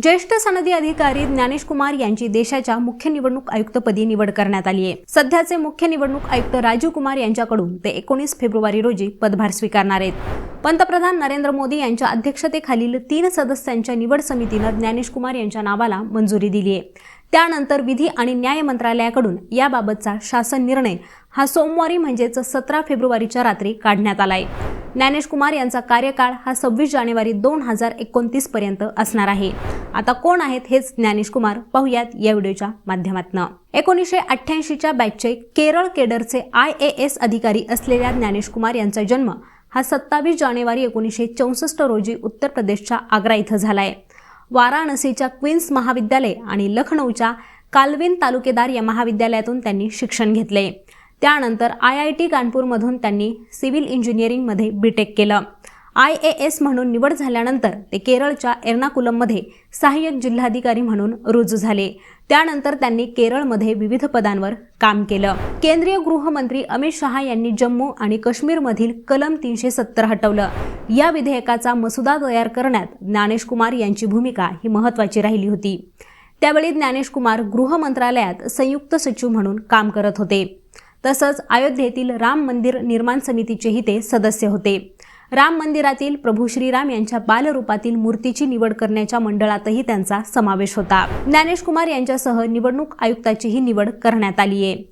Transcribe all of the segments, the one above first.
ज्येष्ठ सनदी अधिकारी ज्ञानेश कुमार यांची देशाच्या मुख्य निवडणूक आयुक्तपदी निवड करण्यात आली आहे। सध्याचे मुख्य निवडणूक आयुक्त राजीव कुमार यांच्याकडून ते 19 फेब्रुवारी रोजी पदभार स्वीकारणार आहेत। पंतप्रधान नरेंद्र मोदी यांच्या अध्यक्षतेखालील 3 सदस्यांच्या निवड समितीने ज्ञानेश कुमार यांच्या नावाला मंजुरी दिली आहे। त्यानंतर विधी आणि न्याय मंत्रालयाकडून याबाबतचा शासन निर्णय हा सोमवारी म्हणजेच 17 फेब्रुवारीच्या रात्री काढण्यात आला आहे। ज्ञानेश कुमार यांचा कार्यकाळ हा 26 जानेवारी 2029 पर्यंत असणार आहे। आता कोण आहेत हेच ज्ञानेश कुमार पाहूयात या व्हिडिओच्या माध्यमातून। 1988च्या बॅचचे केरळ केडरचे IAS अधिकारी असलेल्या ज्ञानेश कुमार यांचा जन्म हा 27 जानेवारी 1964 रोजी उत्तर प्रदेशच्या आग्रा इथं झालाय। वाराणसीच्या क्वीन्स महाविद्यालय आणि लखनौच्या कालविन तालुकेदार या महाविद्यालयातून त्यांनी शिक्षण घेतले। त्यानंतर IIT कानपूरमधून त्यांनी सिव्हिल इंजिनिअरिंगमध्ये बीटेक केलं। IAS म्हणून निवड झाल्यानंतर ते केरळच्या एर्नाकुलममध्ये सहाय्यक जिल्हाधिकारी म्हणून रुजू झाले। त्यानंतर त्यांनी केरळमध्ये विविध पदांवर काम केलं। केंद्रीय गृहमंत्री अमित शहा यांनी जम्मू आणि काश्मीरमधील कलम 370 हटवलं। या विधेयकाचा मसुदा तयार करण्यात ज्ञानेश कुमार यांची भूमिका ही महत्त्वाची राहिली होती। त्यावेळी ज्ञानेश कुमार गृह मंत्रालयात संयुक्त सचिव म्हणून काम करत होते। तसंच अयोध्येतील राम मंदिर निर्माण समितीचेही ते सदस्य होते। राम मंदिरातील प्रभू श्रीराम यांच्या बालरूपातील मूर्तीची निवड करण्याच्या मंडळातही त्यांचा समावेश होता। ज्ञानेश कुमार यांच्यासह निवडणूक आयुक्ताचीही निवड करण्यात आली आहे।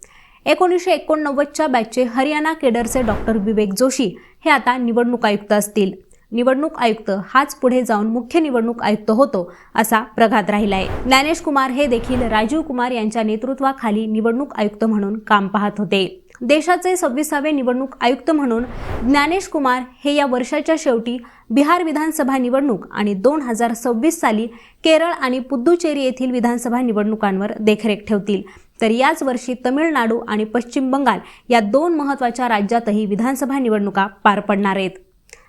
1989च्या बॅचचे हरियाणा केडरचे डॉक्टर विवेक जोशी हे आता निवडणूक आयुक्त असतील। निवडणूक आयुक्त हाच पुढे जाऊन मुख्य निवडणूक आयुक्त होतो असा प्रघात राहिलाय। ज्ञानेश कुमार हे देखील राजीव कुमार यांच्या नेतृत्वाखाली निवडणूक आयुक्त म्हणून काम पाहत होते। देशाचे 26वे निवडणूक आयुक्त म्हणून ज्ञानेश कुमार हे या वर्षाच्या शेवटी बिहार विधानसभा निवडणूक आणि 2026 साली केरळ आणि पुद्दुचेरी येथील विधानसभा निवडणुकांवर देखरेख ठेवतील। तर याच वर्षी तमिळनाडू आणि पश्चिम बंगाल या 2 महत्त्वाच्या राज्यातही विधानसभा निवडणुका पार पडणार आहेत।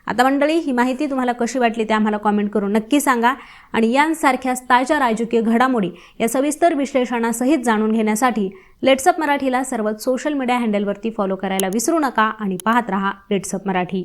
आता मंडळी, ही माहिती तुम्हाला कशी वाटली ते आम्हाला कमेंट करून नक्की सांगा आणि यांसारख्याच ताज्या राजकीय घडामोडी या सविस्तर विश्लेषणासहित जाणून घेण्यासाठी लेट्स अप मराठीला सर्वच सोशल मीडिया हँडलवरती फॉलो करायला विसरू नका आणि पाहत रहा लेट्स अप मराठी।